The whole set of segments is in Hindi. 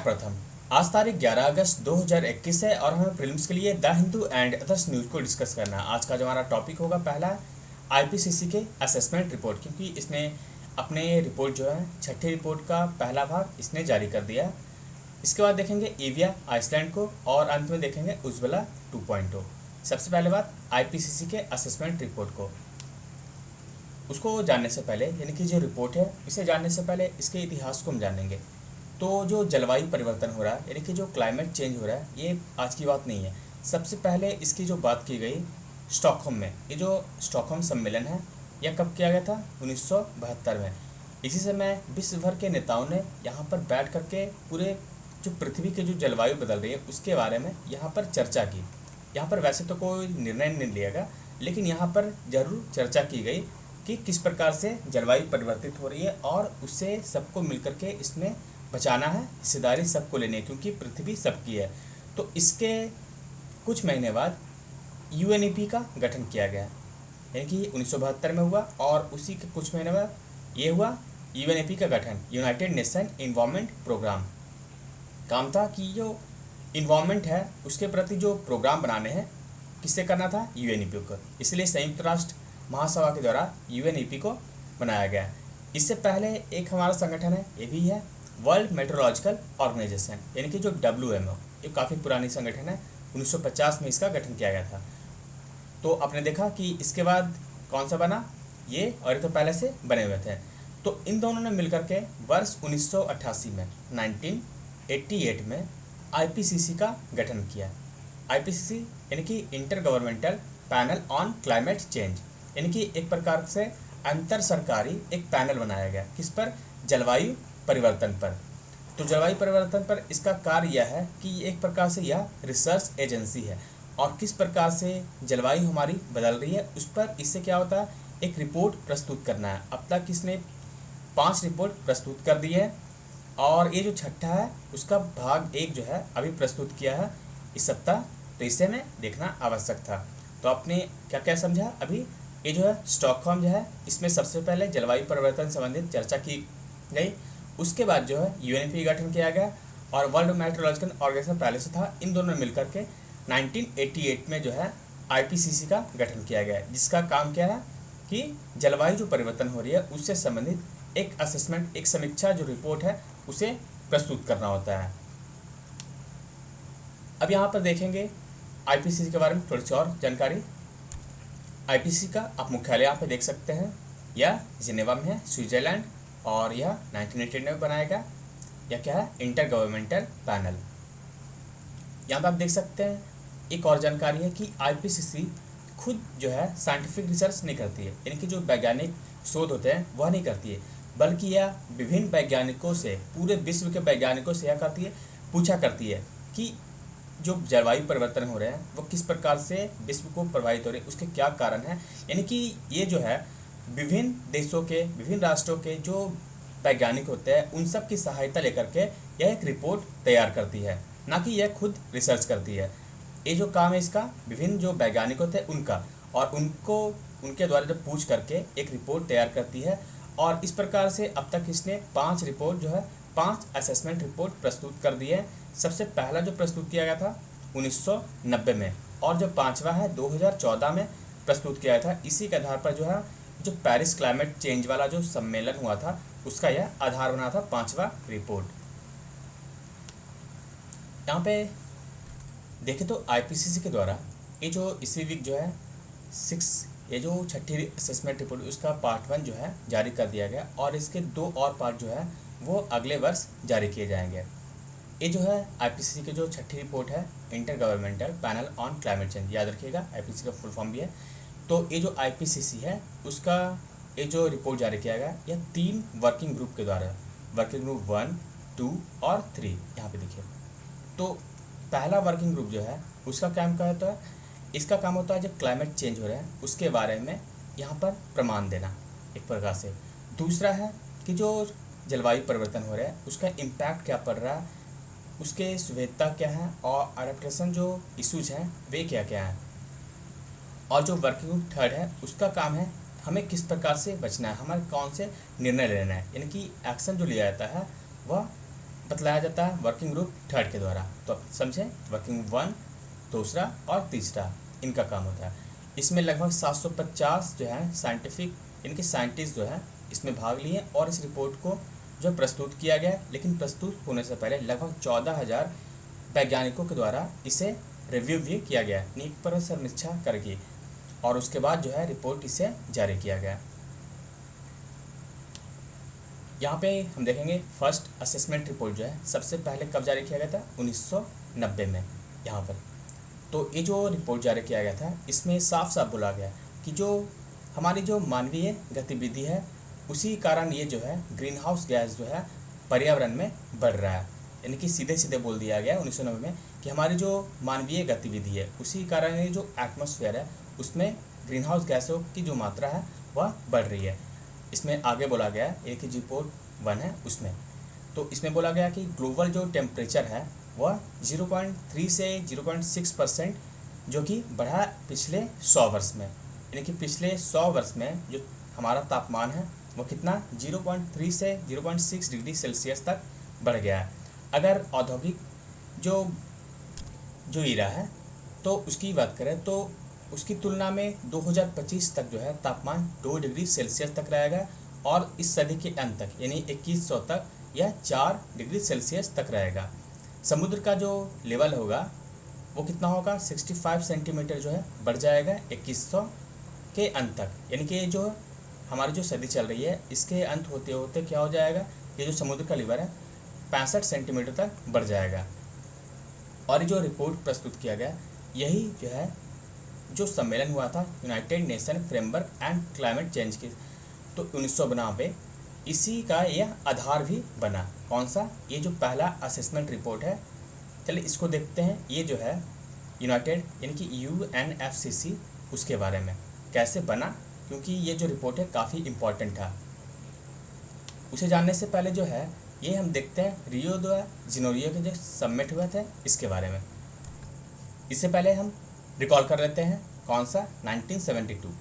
प्रथम। आज तारीख 11 अगस्त 2021 है और हमें प्रीलिम्स के लिए the Hindu and others news को डिस्कस करना है। आज का जो हमारा टॉपिक होगा पहला आईपीसीसी के असेसमेंट रिपोर्ट, क्योंकि इसने अपने रिपोर्ट जो है छठी रिपोर्ट का पहला भाग इसने जारी कर दिया। इसके बाद देखेंगे ईविया आइसलैंड को और अंत में देखेंगे उज्ज्वला 2.0। सबसे पहले बात आईपीसीसी के असेसमेंट रिपोर्ट को, उसको जानने से पहले यानी कि जो रिपोर्ट है इसे जानने से पहले इसके इतिहास को हम जानेंगे। तो जो जलवायु परिवर्तन हो रहा है यानी कि जो क्लाइमेट चेंज हो रहा है ये आज की बात नहीं है। सबसे पहले इसकी जो बात की गई स्टॉकहोम में, ये जो स्टॉकहोम सम्मेलन है यह कब किया गया था? 1972 में। इसी समय विश्व भर के नेताओं ने यहाँ पर बैठ करके पूरे जो पृथ्वी की जो जलवायु बदल रही है उसके बारे में यहाँ पर चर्चा की। यहाँ पर वैसे तो कोई निर्णय नहीं लिया गया, लेकिन यहाँ पर जरूर चर्चा की गई कि किस प्रकार से जलवायु परिवर्तित हो रही है और उससे सबको मिलकर के इसमें बचाना है, हिस्सेदारी सबको लेनी है, क्योंकि पृथ्वी सबकी है। तो इसके कुछ महीने बाद यूएनईपी का गठन किया गया, यानी कि 1972 में हुआ और उसी के कुछ महीने बाद ये हुआ यूएनईपी का गठन, यूनाइटेड नेशन इन्वायरमेंट प्रोग्राम। काम था कि जो इन्वायरमेंट है उसके प्रति जो प्रोग्राम बनाने हैं किससे करना था? यूएनईपी को। इसलिए संयुक्त राष्ट्र महासभा के द्वारा यूएनईपी को बनाया गया। इससे पहले एक हमारा संगठन है, ये भी है वर्ल्ड मेट्रोलॉजिकल ऑर्गेनाइजेशन, यानी कि जो WMO। ये काफ़ी पुरानी संगठन है, 1950 में इसका गठन किया गया था। तो आपने देखा कि इसके बाद कौन सा बना, ये और ये तो पहले से बने हुए थे। तो इन दोनों ने मिलकर के वर्ष 1988 में 1988 में आईपीसीसी का गठन किया। आईपीसीसी यानी कि inter governmental panel on climate change, यानी कि एक प्रकार से अंतर सरकारी एक पैनल बनाया गया। किस पर? जलवायु परिवर्तन पर। तो जलवायु परिवर्तन पर इसका कार्य यह है कि एक प्रकार से यह रिसर्च एजेंसी है और किस प्रकार से जलवायु हमारी बदल रही है उस पर इससे क्या होता है, एक रिपोर्ट प्रस्तुत करना है। अब तक इसने 5 रिपोर्ट प्रस्तुत कर दी है और ये जो छठा है उसका भाग 1 जो है अभी प्रस्तुत किया है इस सप्ताह, तो इसे में देखना आवश्यक था। तो आपने क्या क्या समझा अभी? ये जो है स्टॉकहोम जो है इसमें सबसे पहले जलवायु परिवर्तन संबंधित चर्चा की गई, उसके बाद जो है यूएनईपी गठन किया गया और वर्ल्ड मेट्रोलॉजिकल ऑर्गेनाइजेशन पहले से था। इन दोनों ने मिलकर के 1988 में जो है आईपीसीसी का गठन किया गया, जिसका काम क्या है कि जलवायु जो परिवर्तन हो रही है उससे संबंधित एक असेसमेंट, एक समीक्षा जो रिपोर्ट है उसे प्रस्तुत करना होता है। अब यहाँ पर देखेंगे आईपीसीसी के बारे में थोड़ी सी और जानकारी। आईपीसीसी का आप मुख्यालय यहाँ पे देख सकते हैं, यह जिनेवा में है, स्विट्जरलैंड, और यह 1989 में बनाया गया। यह क्या है? Inter governmental panel. यहाँ पे आप देख सकते हैं एक और जानकारी है कि आईपीसीसी खुद जो है साइंटिफिक रिसर्च नहीं करती है, यानी कि जो वैज्ञानिक शोध होते हैं वह नहीं करती है, बल्कि यह विभिन्न वैज्ञानिकों से, पूरे विश्व के वैज्ञानिकों से यह करती है, पूछा करती है कि जो जलवायु परिवर्तन हो रहे हैं वो किस प्रकार से विश्व को प्रभावित हो रहे हैं, उसके क्या कारण हैं। यानी कि ये जो है विभिन्न देशों के, विभिन्न राष्ट्रों के जो वैज्ञानिक होते हैं उन सब की सहायता लेकर के यह एक रिपोर्ट तैयार करती है, ना कि यह खुद रिसर्च करती है। ये जो काम है इसका विभिन्न जो वैज्ञानिक होते हैं उनका, और उनको उनके द्वारा जब पूछ करके एक रिपोर्ट तैयार करती है। और इस प्रकार से अब तक इसने 5 रिपोर्ट जो है 5 असेसमेंट रिपोर्ट प्रस्तुत कर दी है। सबसे पहला जो प्रस्तुत किया गया था 1990 में, और जो 5वां है 2014 में प्रस्तुत किया गया था। इसी के आधार पर जो है जो पेरिस क्लाइमेट चेंज वाला जो सम्मेलन हुआ था उसका यह आधार बना था 5वां रिपोर्ट। यहाँ पे देखें तो आईपीसीसी के द्वारा ये जो इसी वीक जो है 6, ये जो छठी असेसमेंट रिपोर्ट उसका पार्ट 1 जो है जारी कर दिया गया और इसके 2 और पार्ट जो है वो अगले वर्ष जारी किए जाएंगे। ये जो है आईपीसीसी की जो छठी रिपोर्ट है inter governmental panel on climate change, याद रखिएगा आईपीसीसी का फुल फॉर्म भी है। तो ये जो आईपीसीसी है उसका ये जो रिपोर्ट जारी किया गया यह 3 वर्किंग ग्रुप के द्वारा, वर्किंग ग्रुप 1, 2 और 3 यहाँ पे देखिए। तो पहला वर्किंग ग्रुप जो है उसका काम क्या होता है, इसका काम होता है जब क्लाइमेट चेंज हो रहा है उसके बारे में यहाँ पर प्रमाण देना एक प्रकार से। दूसरा है कि जो जलवायु परिवर्तन हो रहा है उसका इम्पैक्ट क्या पड़ रहा है, उसके सुविधा क्या है और अडेप्टेशन जो इशूज हैं वे क्या क्या हैं। और जो वर्किंग ग्रुप 3 है उसका काम है हमें किस प्रकार से बचना है, हमारे कौन से निर्णय लेना है, यानी कि एक्शन जो लिया जाता है वह बतलाया जाता है वर्किंग ग्रुप थर्ड के द्वारा। तो अब समझें, वर्किंग 1, दूसरा और तीसरा इनका काम होता है। इसमें लगभग 750 जो है साइंटिफिक इनके साइंटिस्ट जो है इसमें भाग लिए और इस रिपोर्ट को जो प्रस्तुत किया गया, लेकिन प्रस्तुत होने से पहले लगभग 14,000 वैज्ञानिकों के द्वारा इसे रिव्यू भी किया गया, नीट पर समीक्षा करके, और उसके बाद जो है रिपोर्ट इसे जारी किया गया। यहाँ पे हम देखेंगे फर्स्ट असेसमेंट रिपोर्ट जो है सबसे पहले कब जारी किया गया था, 1990 में यहाँ पर। तो ये जो रिपोर्ट जारी किया गया था इसमें साफ साफ बोला गया कि जो हमारी जो मानवीय गतिविधि है उसी कारण ये जो है ग्रीन हाउस गैस जो है पर्यावरण में बढ़ रहा है। यानी कि सीधे सीधे बोल दिया गया 1990 में कि हमारी जो मानवीय गतिविधि है उसी कारण ये जो एटमॉस्फेयर है उसमें ग्रीन हाउस गैसों की जो मात्रा है वह बढ़ रही है। इसमें आगे बोला गया है, एक ही रिपोर्ट 1 है उसमें, तो इसमें बोला गया कि ग्लोबल जो टेम्परेचर है वह 0.3 से 0.6% जो कि बढ़ा पिछले 100 वर्ष में। यानी कि पिछले 100 वर्ष में जो हमारा तापमान है वो कितना 0.3 से 0.6 डिग्री सेल्सियस तक बढ़ गया है। अगर औद्योगिक जो ईरा है तो उसकी बात करें तो उसकी तुलना में 2025 तक जो है तापमान 2 डिग्री सेल्सियस तक रहेगा और इस सदी के अंत तक यानी 2100 तक यह 4 डिग्री सेल्सियस तक रहेगा। समुद्र का जो लेवल होगा वो कितना होगा 65 सेंटीमीटर जो है बढ़ जाएगा 2100 के अंत तक। यानी कि जो हमारी जो सदी चल रही है इसके अंत होते होते क्या हो जाएगा, ये जो समुद्र का लेवल है 65 सेंटीमीटर तक बढ़ जाएगा। और जो रिपोर्ट प्रस्तुत किया गया यही जो है जो सम्मेलन हुआ था United nation framework and climate change के, तो 1992 इसी का यह आधार भी बना। कौन सा, ये जो पहला असेसमेंट रिपोर्ट है, चलिए इसको देखते हैं। ये जो है यूनाइटेड यानी कि UNFCCC उसके बारे में कैसे बना, क्योंकि ये जो रिपोर्ट है काफ़ी इम्पोर्टेंट था। उसे जानने से पहले जो है ये हम देखते हैं रियो द जेनेरियो के जो समिट हुए थे इसके बारे में। इससे पहले हम रिकॉल कर लेते हैं कौन सा 1972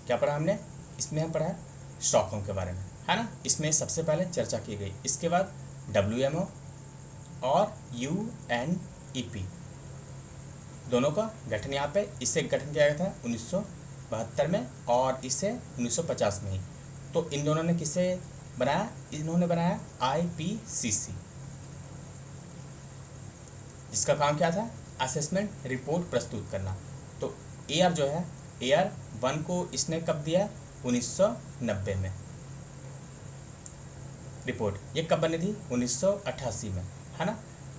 क्या पढ़ा हमने, इसमें हम पढ़ा है स्टॉकहोम के बारे में, है ना। इसमें सबसे पहले चर्चा की गई, इसके बाद WMO और UNEP दोनों का गठन यहाँ पे, इससे गठन किया गया था 1972 में और इसे 1950 में ही। तो इन दोनों ने किसे बनाया, इन्होंने बनाया IPCC, जिसका काम क्या था असेसमेंट रिपोर्ट प्रस्तुत करना। तो AR जो है AR 1 को इसने कब दिया 1990 में रिपोर्ट, ये कब बनी थी 1988 में, है ना।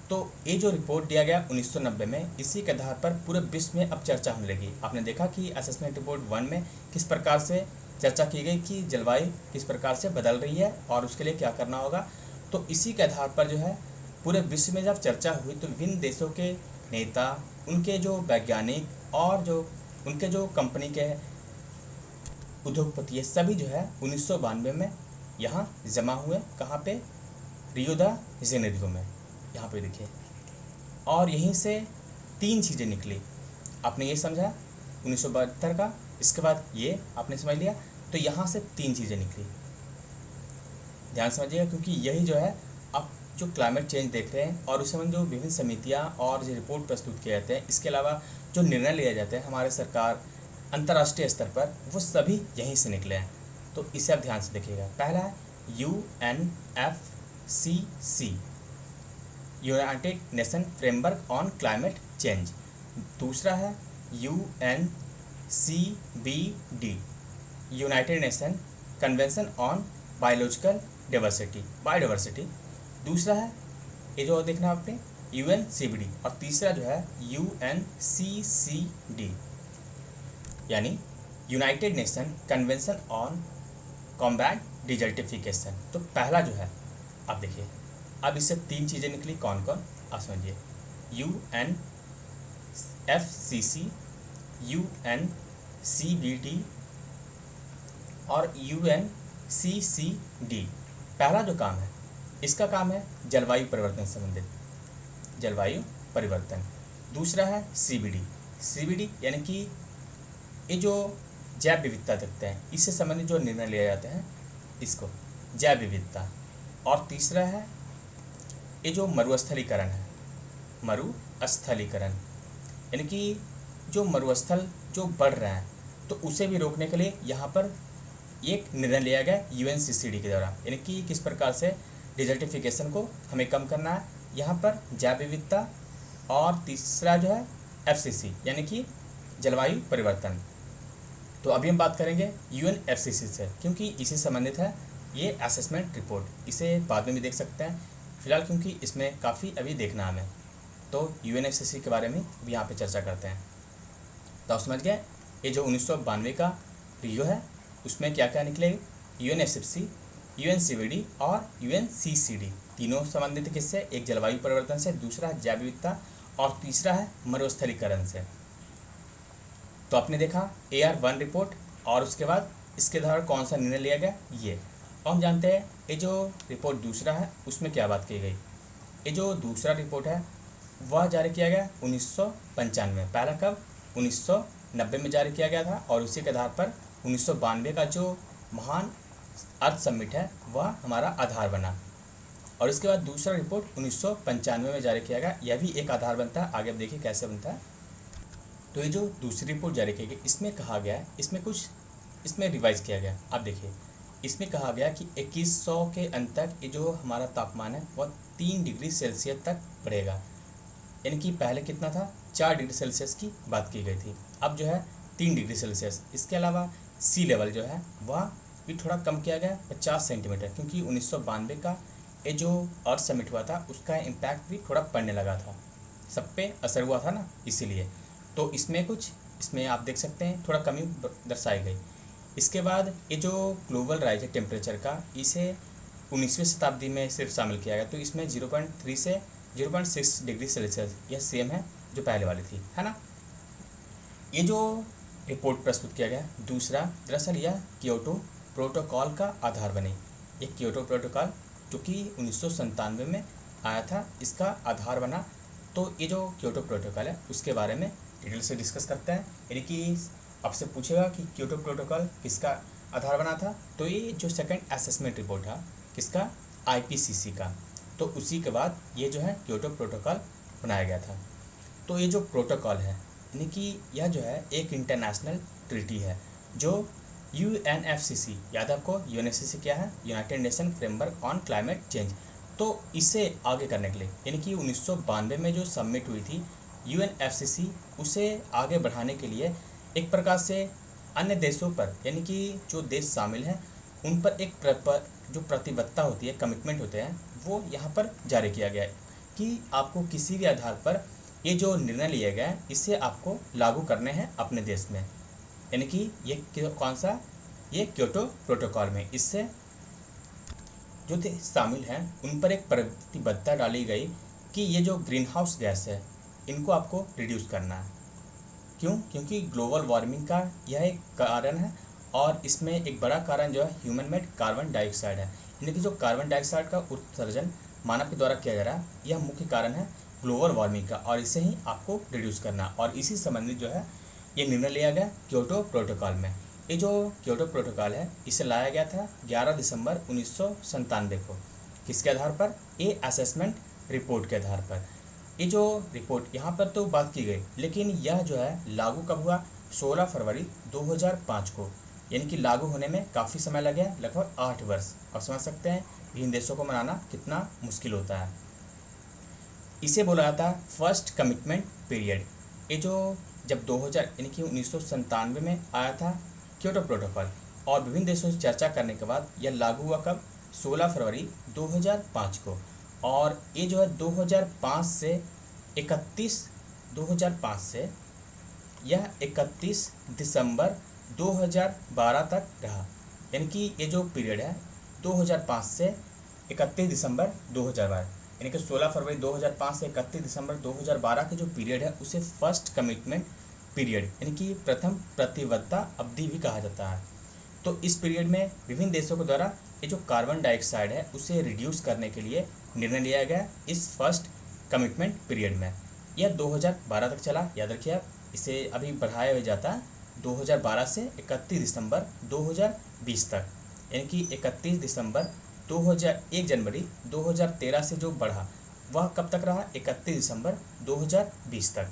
तो ये जो रिपोर्ट दिया गया 1990 में, इसी के आधार पर पूरे विश्व में अब चर्चा होने लगी। आपने देखा कि असेसमेंट रिपोर्ट 1 में किस प्रकार से चर्चा की गई कि जलवायु किस प्रकार से बदल रही है और उसके लिए क्या करना होगा। तो इसी के आधार पर जो है पूरे विश्व में जब चर्चा हुई तो विभिन्न देशों के नेता, उनके जो वैज्ञानिक और जो उनके जो कंपनी के उद्योगपति, ये सभी जो है 1992 में यहाँ जमा हुए। कहाँ पे, रियो द जेनेरियो में, यहाँ पे देखिए। और यहीं से 3 चीज़ें निकली। आपने ये समझा 1972 का, इसके बाद ये आपने समझ लिया, तो यहाँ से 3 चीज़ें निकली। ध्यान समझिएगा, क्योंकि यही जो है आप जो क्लाइमेट चेंज देख रहे हैं और उस समय जो विभिन्न समितियाँ और जो रिपोर्ट प्रस्तुत किए जाते हैं, इसके अलावा जो निर्णय लिए जाते हैं हमारे सरकार अंतर्राष्ट्रीय स्तर पर, वो सभी यहीं से निकले हैं। तो इसे आप ध्यान से देखिएगा। पहला है UNFCCC, United nation framework on climate change. दूसरा है UNCBD, United nation convention on biological biodiversity. दूसरा है ये जो देखना आपने UNCBD, और तीसरा जो है UNCCD यानी United nation convention on combat desertification. तो पहला जो है आप देखिए, अब इससे 3 चीज़ें निकली, कौन कौन आप समझिए। UNFCCC, UNCBD और UNCCD। पहला जो काम है इसका काम है जलवायु परिवर्तन संबंधित, जलवायु परिवर्तन। दूसरा है CBD यानी कि ये जो जैव विविधता देखते हैं, इससे संबंधित जो निर्णय लिए जाते हैं इसको जैव विविधता। और तीसरा है ये जो मरुस्थलीकरण है, मरुस्थलीकरण यानी कि जो मरुस्थल जो बढ़ रहा है तो उसे भी रोकने के लिए यहाँ पर एक निर्णय लिया गया यूएनसीसीडी के द्वारा, यानी कि किस प्रकार से डिजर्टिफिकेशन को हमें कम करना है, यहाँ पर जैव विविधता, और तीसरा जो है एफसीसी यानी कि जलवायु परिवर्तन। तो अभी हम बात करेंगे यूएनएफसीसी से, क्योंकि इसी संबंधित है ये असेसमेंट रिपोर्ट। इसे बाद में भी देख सकते हैं, फिलहाल क्योंकि इसमें काफ़ी अभी देखना हमें। तो यूएनएफसीसी के बारे में भी यहाँ पे चर्चा करते हैं। तो आप समझ गए, ये जो 1992 का रिव्यू है उसमें क्या क्या निकले, यूएनएफसीसी, यूएनसीवीडी और यूएनसीसीडी तीनों संबंधित किससे, एक जलवायु परिवर्तन से, दूसरा है जैव विविधता और तीसरा है मरुस्थलीकरण से। तो आपने देखा AR1 रिपोर्ट, और उसके बाद इसके द्वारा कौन सा निर्णय लिया गया ये। और हम जानते हैं ये जो रिपोर्ट दूसरा है उसमें क्या बात की गई। ये जो दूसरा रिपोर्ट है वह जारी किया गया 1995 में, पहला कब 1990 में जारी किया गया था, और उसी के आधार पर 1992 का जो महान अर्थ समिट है वह हमारा आधार बना। और इसके बाद दूसरा रिपोर्ट 1995 में जारी किया गया, यह भी एक आधार बनता है। आगे अब देखिए कैसे बनता है। तो ये जो दूसरी रिपोर्ट जारी की गई इसमें कहा गया है, इसमें रिवाइज किया गया। आप देखिए इसमें कहा गया कि 2100 के अंत तक ये जो हमारा तापमान है वह 3 डिग्री सेल्सियस तक बढ़ेगा, यानी कि पहले कितना था 4 डिग्री सेल्सियस की बात की गई थी, अब जो है 3 डिग्री सेल्सियस। इसके अलावा सी लेवल जो है वह भी थोड़ा कम किया गया 50 सेंटीमीटर, क्योंकि 1992 का ये जो अर्थ समिट हुआ था उसका इम्पैक्ट भी थोड़ा पड़ने लगा था, सब पे असर हुआ था ना, इसीलिए। तो इसमें आप देख सकते हैं थोड़ा कमी दर्शाई गई। इसके बाद ये जो ग्लोबल राइज है टेम्परेचर का, इसे 19वीं शताब्दी में सिर्फ शामिल किया गया, तो इसमें 0.3 से 0.6 डिग्री सेल्सियस यह सेम है जो पहले वाली थी, है ना। ये जो रिपोर्ट प्रस्तुत किया गया दूसरा, दरअसल यह क्योटो प्रोटोकॉल का आधार बने। ये क्योटो प्रोटोकॉल जो कि 1997 में आया था, इसका आधार बना। तो ये जो क्योटो प्रोटोकॉल है उसके बारे में डिटेल से डिस्कस करते हैं, यानी कि आपसे पूछेगा कि क्योटो प्रोटोकॉल किसका आधार बना था, तो ये जो सेकंड असेसमेंट रिपोर्ट था किसका, IPCC का। तो उसी के बाद ये जो है क्योटो प्रोटोकॉल बनाया गया था। तो ये जो प्रोटोकॉल है यानी कि यह जो है एक इंटरनेशनल ट्रीटी है जो UNFCC, याद आपको UNFCC क्या है, United nation framework on climate change. तो इसे आगे करने के लिए, यानी कि 1992 में जो सबमिट हुई थी UNFCC, उसे आगे बढ़ाने के लिए एक प्रकार से अन्य देशों पर, यानी कि जो देश शामिल हैं उन पर एक जो प्रतिबद्धता होती है, कमिटमेंट होते हैं, वो यहाँ पर जारी किया गया है कि आपको किसी भी आधार पर ये जो निर्णय लिए गए इसे आपको लागू करने हैं अपने देश में, यानी कि ये कौन सा, ये क्योटो प्रोटोकॉल में। इससे जो देश शामिल हैं उन पर एक प्रतिबद्धता डाली गई कि ये जो ग्रीन हाउस गैस है इनको आपको रिड्यूस करना है। क्यों, क्योंकि ग्लोबल वार्मिंग का यह एक कारण है, और इसमें एक बड़ा कारण जो है ह्यूमन मेड कार्बन डाइऑक्साइड है, यानी कि जो कार्बन डाइऑक्साइड का उत्सर्जन मानव के द्वारा किया जा रहा है, यह मुख्य कारण है ग्लोबल वार्मिंग का, और इसे ही आपको रिड्यूस करना। और इसी संबंधित जो है ये निर्णय लिया गया क्योटो प्रोटोकॉल में। ये जो क्योटो प्रोटोकॉल है इसे लाया गया था 11 दिसंबर 1997 को, किसके आधार पर, ये असेसमेंट रिपोर्ट के आधार पर। ये जो रिपोर्ट यहाँ पर तो बात की गई, लेकिन यह जो है लागू कब हुआ, 16 फरवरी 2005 को, यानी कि लागू होने में काफ़ी समय लग गया, लगभग 8 वर्ष। और समझ सकते हैं विभिन्न देशों को मनाना कितना मुश्किल होता है। इसे बोला जाता है फर्स्ट कमिटमेंट पीरियड। ये जो जब 2000 यानी कि 1997 में आया था क्योटो प्रोटोकॉल, और विभिन्न देशों से चर्चा करने के बाद यह लागू हुआ कब, 16 फरवरी 2005 को। और ये जो है 2005 से 31 दिसंबर 2012 तक रहा, यानी कि ये जो पीरियड है 2005 से 31 दिसंबर 2012, यानी कि 16 फरवरी 2005 से 31 दिसंबर 2012 के जो पीरियड है उसे फर्स्ट कमिटमेंट पीरियड, यानी कि प्रथम प्रतिबद्धता अवधि भी कहा जाता है। तो इस पीरियड में विभिन्न देशों के द्वारा ये जो कार्बन डाइऑक्साइड है उसे रिड्यूस करने के लिए निर्णय लिया गया इस फर्स्ट कमिटमेंट पीरियड में। यह 2012 तक चला, याद रखिए आप, इसे अभी बढ़ाया हुआ जाता है 2012 से 31 दिसंबर 2020 तक, यानी कि 31 जनवरी 2013 से जो बढ़ा वह कब तक रहा? 31 दिसंबर 2020 तक।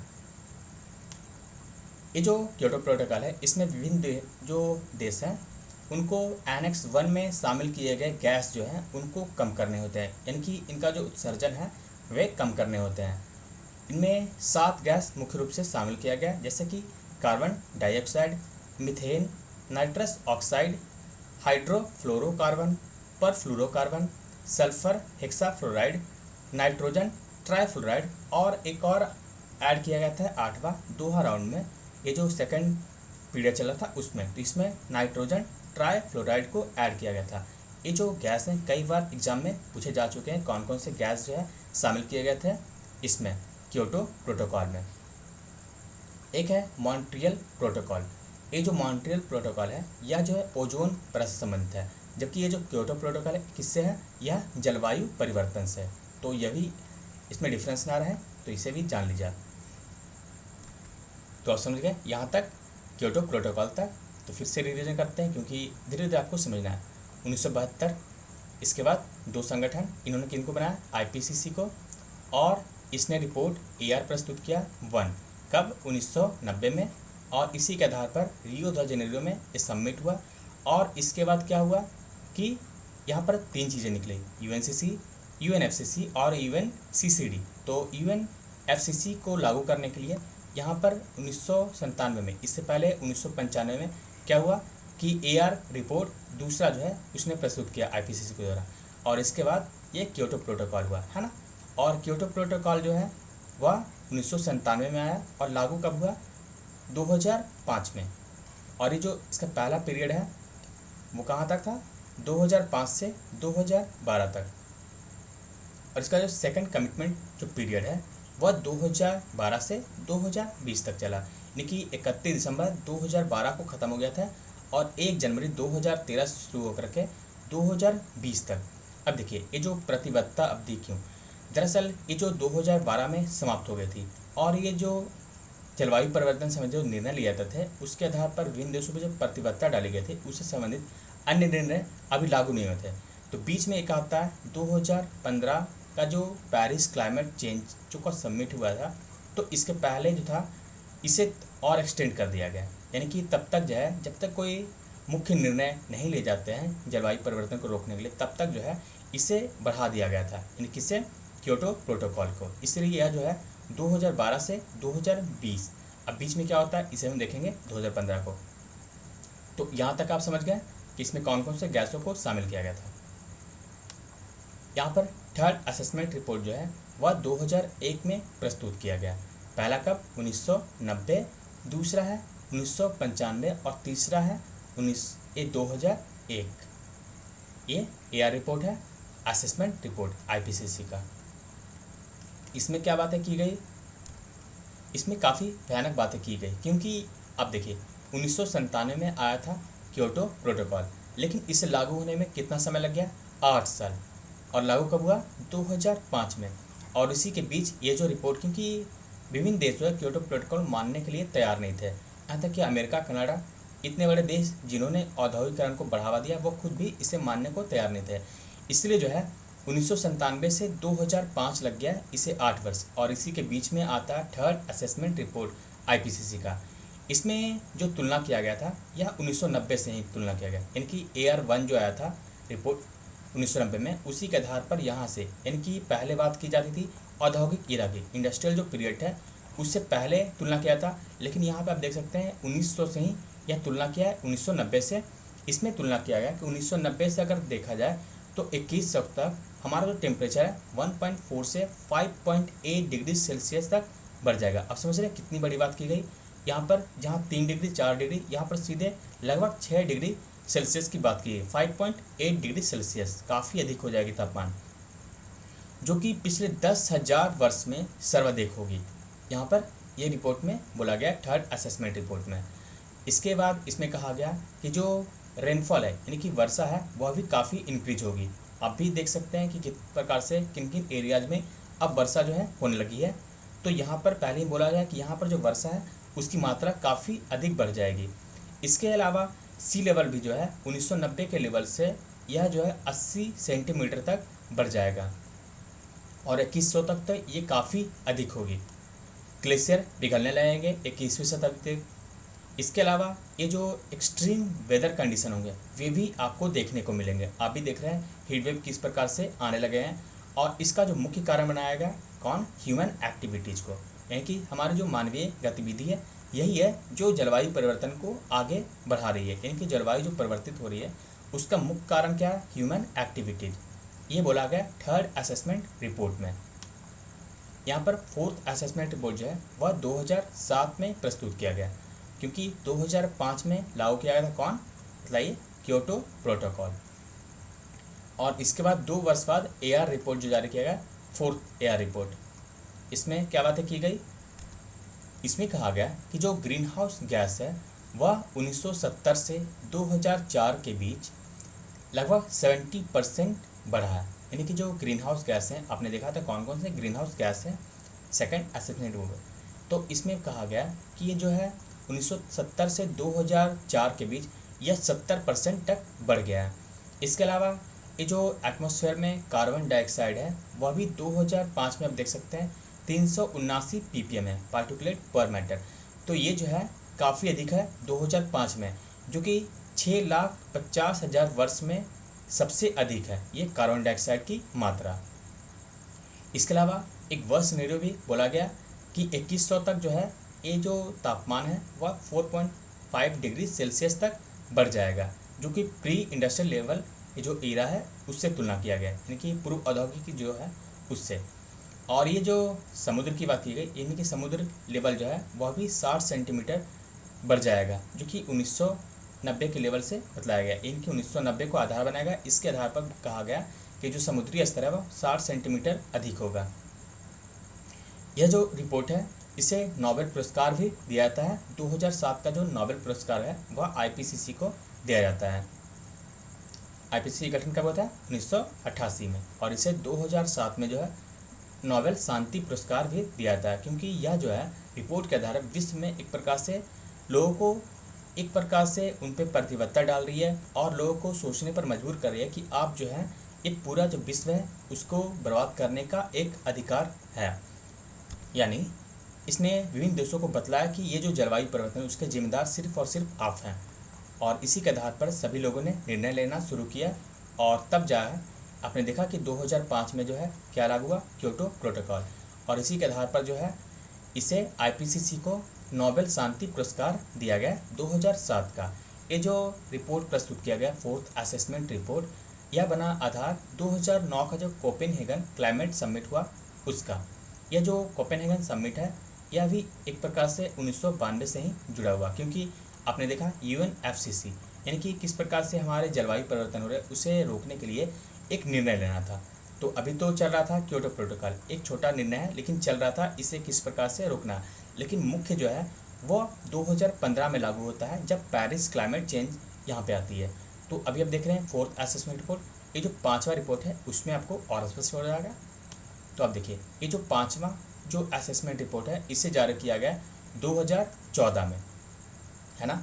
ये जो क्योटो प्रोटोकॉल है, इसमें विभिन्न जो देश हैं उनको एनेक्स 1 में शामिल किए गए गैस जो हैं उनको कम करने होते हैं, यानी कि इनका जो उत्सर्जन है वे कम करने होते हैं। इनमें 7 गैस मुख्य रूप से शामिल किया गया, जैसे कि carbon dioxide, methane, nitrous oxide, hydrofluorocarbon, perfluorocarbon, sulphur hexafluoride, nitrogen trifluoride और एक और ऐड किया गया था 8वां दोहा राउंड में, ये जो सेकंड पीरियड चला था उसमें, तो इसमें नाइट्रोजन ट्राइफ्लोराइड को ऐड किया गया था। ये जो गैस हैं कई बार एग्जाम में पूछे जा चुके हैं, कौन कौन से गैस जो है शामिल किए गए थे इसमें क्योटो प्रोटोकॉल में। एक है मॉन्ट्रियल प्रोटोकॉल। ये जो मॉन्ट्रियल प्रोटोकॉल है यह जो है ओजोन परत से संबंधित है, जबकि ये जो क्योटो प्रोटोकॉल है किससे है? यह जलवायु परिवर्तन से। तो यह भी इसमें डिफरेंस ना रहे तो इसे भी जान लीजिए। तो आप समझ गए यहाँ तक क्योटो प्रोटोकॉल तक। तो फिर से रिवीजन करते हैं क्योंकि धीरे धीरे आपको समझना है। 1972, इसके बाद 2 संगठन, इन्होंने किनको बनाया? IPCC को, और इसने रिपोर्ट AR प्रस्तुत किया 1 कब? 1990 में, और इसी के आधार पर रियो द जेनेरियो में ये सबमिट हुआ। और इसके बाद क्या हुआ कि यहाँ पर 3 चीज़ें निकली, UNCC, UNFCCC और UNCCD। तो UNFCCC को लागू करने के लिए यहाँ पर 1997 में, इससे पहले 1995 में क्या हुआ कि AR रिपोर्ट दूसरा जो है उसने प्रस्तुत किया IPCC के द्वारा, और इसके बाद ये क्योटो प्रोटोकॉल हुआ, है ना। और क्योटो प्रोटोकॉल जो है वह 1997 में आया और लागू कब हुआ? 2005 में। और ये जो इसका पहला पीरियड है वो कहाँ तक था? 2005 से 2012 तक। और इसका जो सेकंड कमिटमेंट जो पीरियड है वह 2012 से 2020 तक चला, यानी कि 31 दिसंबर 2012 को ख़त्म हो गया था और 1 जनवरी 2013 से शुरू होकर के 2020 तक। अब देखिए ये जो प्रतिबद्धता अवधि क्यों, दरअसल ये जो 2012 में समाप्त हो गई थी, और ये जो जलवायु परिवर्तन से जो निर्णय लिया जाते थे उसके आधार पर विभिन्न देशों पर जो प्रतिबद्धता डाली गई थी उससे संबंधित अन्य निर्णय अभी लागू नहीं हुए थे। तो बीच में एक आता है 2015 का जो पेरिस क्लाइमेट चेंज जो का सबमिट हुआ था, तो इसके पहले जो था इसे और एक्सटेंड कर दिया गया, यानी कि तब तक जो है जब तक कोई मुख्य निर्णय नहीं ले जाते हैं जलवायु परिवर्तन को रोकने के लिए, तब तक जो है इसे बढ़ा दिया गया था, यानी किसे? क्योटो प्रोटोकॉल को। इसलिए यह जो है 2012 से 2020, अब बीच में क्या होता है इसे हम देखेंगे 2015 को। तो यहाँ तक आप समझ गए कि इसमें कौन कौन से गैसों को शामिल किया गया था। यहाँ पर थर्ड असेसमेंट रिपोर्ट जो है वह 2001 में प्रस्तुत किया गया। पहला कब? 1990, दूसरा है 1995 और तीसरा है 2001। ये AR रिपोर्ट है, असेसमेंट रिपोर्ट IPCC का। इसमें क्या बातें की गई? इसमें काफ़ी भयानक बातें की गई, क्योंकि अब देखिए 1997 में आया था क्योटो प्रोटोकॉल, लेकिन इसे लागू होने में कितना समय लग गया? 8 साल। और लागू कब हुआ? 2005 में। और इसी के बीच ये जो रिपोर्ट, क्योंकि विभिन्न देश जो है क्योटो प्रोटोकॉल मानने के लिए तैयार नहीं थे, यहाँ तक कि अमेरिका, कनाडा, इतने बड़े देश जिन्होंने औद्योगिकरण को बढ़ावा दिया वो खुद भी इसे मानने को तैयार नहीं थे। इसलिए जो है 1997 से 2005 लग गया इसे 8 वर्ष। और इसी के बीच में आता है थर्ड असेसमेंट रिपोर्ट IPCC का। इसमें जो तुलना किया गया था यह 1990 से ही तुलना किया गया, यानी कि AR1 जो आया था रिपोर्ट 1990 में, उसी के आधार पर यहाँ से, यानी कि पहले बात की जाती थी औद्योगिक इरा की, इंडस्ट्रियल जो पीरियड है उससे पहले तुलना किया था, लेकिन यहाँ पे आप देख सकते हैं 1900 से ही यह तुलना किया है 1990 से। इसमें तुलना किया गया कि 1990 से अगर देखा जाए तो 2100 तक हमारा जो टेम्परेचर है 1.4 से 5.8 डिग्री सेल्सियस तक बढ़ जाएगा। अब समझ रहे हैं कितनी बड़ी बात की गई यहाँ पर, जहाँ 3 डिग्री 4 डिग्री, यहाँ पर सीधे लगभग 6 डिग्री सेल्सियस की बात की है। 5.8 डिग्री सेल्सियस काफ़ी अधिक हो जाएगी तापमान, जो कि पिछले 10,000 वर्ष में सर्वाधिक होगी। यहाँ पर ये रिपोर्ट में बोला गया, थर्ड असेसमेंट रिपोर्ट में। इसके बाद इसमें कहा गया कि जो रेनफॉल है यानी कि वर्षा है वह भी काफ़ी इंक्रीज होगी। आप भी देख सकते हैं कि किस प्रकार से किन किन एरियाज में अब वर्षा जो है होने लगी है। तो यहाँ पर पहले ही बोला गया कि यहाँ पर जो वर्षा है उसकी मात्रा काफ़ी अधिक बढ़ जाएगी। इसके अलावा सी लेवल भी जो है 1990 के लेवल से यह जो है 80 सेंटीमीटर तक बढ़ जाएगा। और 2100 तक तो ये काफ़ी अधिक होगी। ग्लेशियर पिघलने लगेंगे 21वीं शताब्दी तक। इसके अलावा ये जो एक्सट्रीम वेदर कंडीशन होंगे वे भी आपको देखने को मिलेंगे। आप भी देख रहे हैं हीट वेव किस प्रकार से आने लगे हैं, और इसका जो मुख्य कारण बनाया गया कौन, ह्यूमन एक्टिविटीज़ को, यानी कि हमारी जो मानवीय गतिविधि है यही है जो जलवायु परिवर्तन को आगे बढ़ा रही है। यानी कि जलवायु जो परिवर्तित हो रही है उसका मुख्य कारण क्या है, ह्यूमन एक्टिविटीज। ये बोला गया थर्ड असेसमेंट रिपोर्ट में। यहाँ पर फोर्थ असेसमेंट रिपोर्ट जो है वह 2007 में प्रस्तुत किया गया, क्योंकि 2005 में लागू किया गया था कौन, बताइए, क्योटो प्रोटोकॉल। और इसके बाद 2 वर्ष बाद AR रिपोर्ट जो जारी किया गया, फोर्थ AR रिपोर्ट। इसमें क्या बातें की गई, इसमें कहा गया कि जो ग्रीन हाउस गैस है वह 1970 से 2004 के बीच लगभग 70% बढ़ा है। यानी कि जो ग्रीन हाउस गैस हैं, आपने देखा था कौन कौन से ग्रीन हाउस गैस हैं सेकेंड असेसमेंट रिपोर्ट। तो इसमें कहा गया कि ये जो है 1970 से 2004 के बीच यह 70% तक बढ़ गया है। इसके अलावा ये जो एटमॉस्फेयर में कार्बन डाइऑक्साइड है वह भी 2005 में आप देख सकते हैं 379 ppm है, पार्टिकुलेट पर मैटर। तो ये जो है काफ़ी अधिक है 2005 में, जो कि 6,50,000 वर्ष में सबसे अधिक है ये कार्बन डाइऑक्साइड की मात्रा। इसके अलावा एक वर्स्ट सिनेरियो भी बोला गया कि 2100 तक जो है ये जो तापमान है वह 4.5 डिग्री सेल्सियस तक बढ़ जाएगा, जो कि प्री इंडस्ट्रियल लेवल ये जो एरा है उससे तुलना किया गया है, यानी कि पूर्व औद्योगिक जो है उससे। और ये जो समुद्र की बात की गई, यानी कि समुद्र लेवल जो है वह भी 60 सेंटीमीटर बढ़ जाएगा, जो कि 1990 के लेवल से बतलाया गया। इनकी 1990 को आधार बनाया गया। इसके आधार पर कहा गया कि जो समुद्री स्तर है वह 60 सेंटीमीटर अधिक होगा। यह जो रिपोर्ट है इसे नोबेल पुरस्कार भी दिया जाता है। 2007 का जो नोबेल पुरस्कार है वह IPCC को दिया जाता है। IPCC गठन कब होता है, 1988 में, और इसे 2007 में जो है नोबेल शांति पुरस्कार भी दिया जाता है, क्योंकि यह जो है रिपोर्ट के आधार पर विश्व में एक प्रकार से लोगों को एक प्रकार से उन पर प्रतिबद्धता डाल रही है और लोगों को सोचने पर मजबूर कर रही है कि आप जो है ये पूरा जो विश्व है उसको बर्बाद करने का एक अधिकार है। यानी इसने विभिन्न देशों को बतलाया कि ये जो जलवायु परिवर्तन है उसके जिम्मेदार सिर्फ और सिर्फ आप हैं, और इसी के आधार पर सभी लोगों ने निर्णय लेना शुरू किया। और तब जा आपने देखा कि 2005 में जो है क्या लागू हुआ, क्योटो प्रोटोकॉल, और इसी के आधार पर जो है इसे IPCC को नोबेल शांति पुरस्कार दिया गया 2007 का। ये जो रिपोर्ट प्रस्तुत किया गया फोर्थ असेसमेंट रिपोर्ट, यह बना आधार 2009 का जो कोपेनहेगन क्लाइमेट समिट हुआ उसका। यह जो कोपेनहेगन समिट है यह भी एक प्रकार से 1992 से ही जुड़ा हुआ, क्योंकि आपने देखा UNFCCC यानी कि किस प्रकार से हमारे जलवायु परिवर्तन हो रहे उसे रोकने के लिए एक निर्णय लेना था। तो अभी तो चल रहा था क्योटो प्रोटोकॉल, एक छोटा निर्णय है लेकिन चल रहा था इसे किस प्रकार से रोकना, लेकिन मुख्य जो है वो 2015 में लागू होता है जब पेरिस क्लाइमेट चेंज यहाँ पे आती है। तो अभी आप देख रहे हैं फोर्थ असेसमेंट रिपोर्ट, ये जो 5वां रिपोर्ट है उसमें आपको और स्पष्ट हो जाएगा। तो आप देखिए ये जो 5वां जो असेसमेंट रिपोर्ट है इसे जारी किया गया 2014 में, है ना।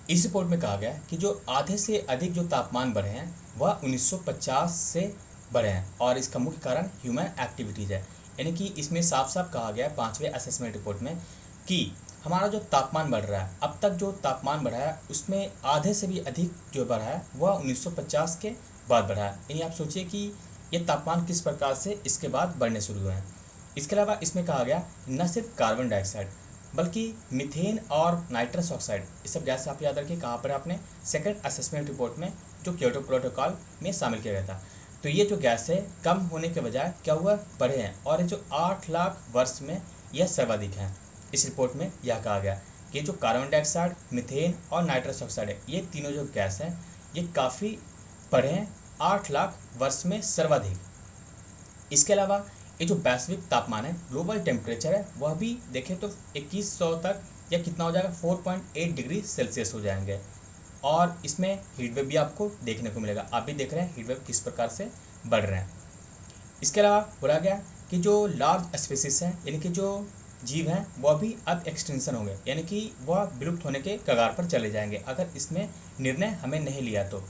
इस रिपोर्ट में कहा गया कि जो आधे से अधिक जो तापमान बढ़े हैं वह 1950 से बढ़े हैं, और इसका मुख्य कारण ह्यूमन एक्टिविटीज़ है। यानी कि इसमें साफ साफ कहा गया 5वें असेसमेंट रिपोर्ट में कि हमारा जो तापमान बढ़ रहा है, अब तक जो तापमान बढ़ा है उसमें आधे से भी अधिक जो बढ़ा है वह 1950 के बाद बढ़ा है। यानी आप सोचिए कि ये तापमान किस प्रकार से इसके बाद बढ़ने शुरू हुए हैं। इसके अलावा इसमें कहा गया न सिर्फ कार्बन डाइऑक्साइड बल्कि मीथेन और नाइट्रस ऑक्साइड, ये सब गैस आप याद रखिए कहाँ पर आपने सेकंड असेसमेंट रिपोर्ट में जो क्योटो प्रोटोकॉल में शामिल किया गया था। तो ये जो गैस है कम होने के बजाय क्या हुआ, बढ़े हैं, और ये जो 8 लाख वर्ष में यह सर्वाधिक है। इस रिपोर्ट में यह कहा गया कि जो कार्बन डाइऑक्साइड, मीथेन और नाइट्रस ऑक्साइड है ये तीनों जो गैस हैं ये काफ़ी बढ़े हैं 8 लाख वर्ष में सर्वाधिक। इसके अलावा ये जो वैश्विक तापमान है, ग्लोबल टेम्परेचर है, वह भी देखें तो 2100 तक या कितना हो जाएगा 4.8 डिग्री सेल्सियस हो जाएंगे, और इसमें हीट वेव भी आपको देखने को मिलेगा। आप भी देख रहे हैं हीट वेव किस प्रकार से बढ़ रहे हैं। इसके अलावा बोला गया कि जो लार्ज स्पीसीज हैं यानी कि जो जीव हैं वह भी अब एक्सटिंक्शन होंगे, यानी कि वह विलुप्त होने के कगार पर चले जाएंगे अगर इसमें निर्णय हमें नहीं लिया तो।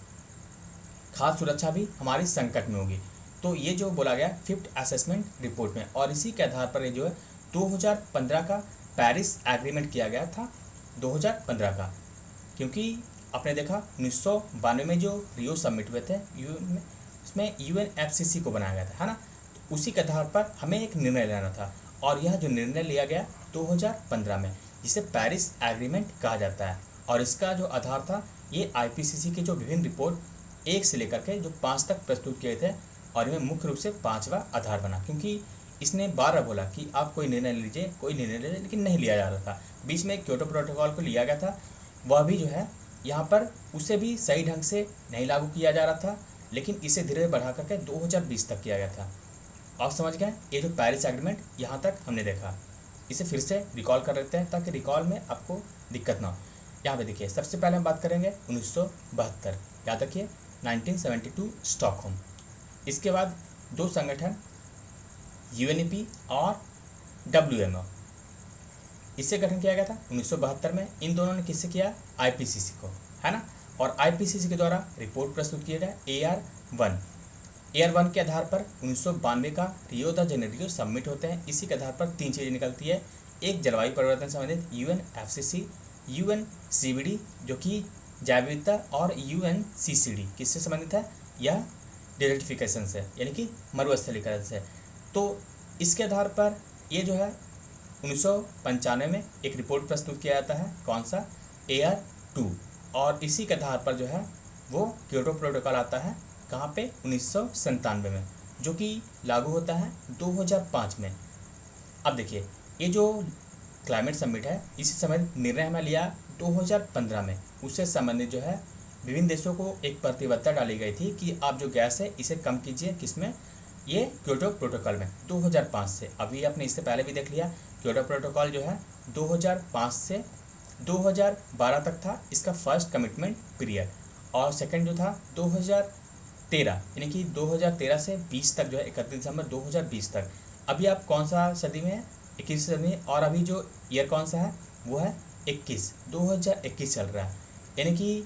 खाद्य सुरक्षा भी हमारी संकट में होगी। तो ये जो बोला गया फिफ्थ असेसमेंट रिपोर्ट में, और इसी के आधार पर ये जो है 2015 का पेरिस एग्रीमेंट किया गया था 2015 का, क्योंकि आपने देखा 1992 में जो रियो समिट हुए थे यूएन में, उसमें यूएनएफसीसी को बनाया गया था, है ना। तो उसी के आधार पर हमें एक निर्णय लेना था, और यह जो निर्णय लिया गया 2015 में, जिसे पेरिस एग्रीमेंट कहा जाता है। और इसका जो आधार था ये आईपीसीसी के जो विभिन्न रिपोर्ट 1 से लेकर के जो 5 तक प्रस्तुत किए थे, और इनमें मुख्य रूप से 5वां आधार बना, क्योंकि इसने 12 बोला कि आप कोई निर्णय लीजिए, कोई निर्णय लीजिए, लेकिन नहीं लिया जा रहा था। बीच में क्योटो प्रोटोकॉल को लिया गया था, वह भी जो है यहाँ पर उसे भी सही ढंग से नहीं लागू किया जा रहा था, लेकिन इसे धीरे धीरे बढ़ा करके 2020 तक किया गया था। आप समझ गए, ये जो पेरिस एग्रीमेंट यहाँ तक हमने देखा, इसे फिर से रिकॉल कर लेते हैं ताकि रिकॉल में आपको दिक्कत ना हो। यहाँ पे देखिए, सबसे पहले हम बात करेंगे 1972, याद रखिए 1972 स्टॉकहोम। इसके बाद 2 संगठन यूएनईपी और डब्ल्यूएमओ, इससे गठन किया गया था 1972 में। इन दोनों ने किससे किया? आईपीसीसी को, है ना। और आईपीसीसी के द्वारा रिपोर्ट प्रस्तुत किया गया AR1 के आधार पर 1992 का रियो द जेनेरियो सबमिट होते हैं। इसी के आधार पर 3 चीज़ें निकलती है, एक जलवायु परिवर्तन संबंधित यूएनएफसीसी, यूएनसीबीडी जो कि जैव विविधता, और यूएनसीसीडी किससे संबंधित है? यह डिजर्टिफिकेशन से, यानी कि मरुस्थलीकरण से। तो इसके आधार पर ये जो है 1995 में एक रिपोर्ट प्रस्तुत किया जाता है, कौन सा? AR2। और इसी के आधार पर जो है वो क्योटो प्रोटोकॉल आता है, कहाँ पे? 1997 में, जो कि लागू होता है 2005 में। अब देखिए, ये जो क्लाइमेट समिट है, इसी समय निर्णय हमें लिया 2015 में। उससे संबंधित जो है विभिन्न देशों को एक प्रतिबद्धता डाली गई थी कि आप जो गैस है इसे कम कीजिए, किसमें? ये क्योटो प्रोटोकॉल में 2005 से। अभी आपने इससे पहले भी देख लिया, क्योटो प्रोटोकॉल जो है 2005 से 2012 तक था इसका फर्स्ट कमिटमेंट पीरियड, और सेकंड जो था 2013, यानी कि 2013 से 20 तक जो है 31 दिसंबर 2020 तक। अभी आप कौन सा सदी में है? 21 सदी में। और अभी जो ईयर कौन सा है? वो है 2021 चल रहा है, यानी कि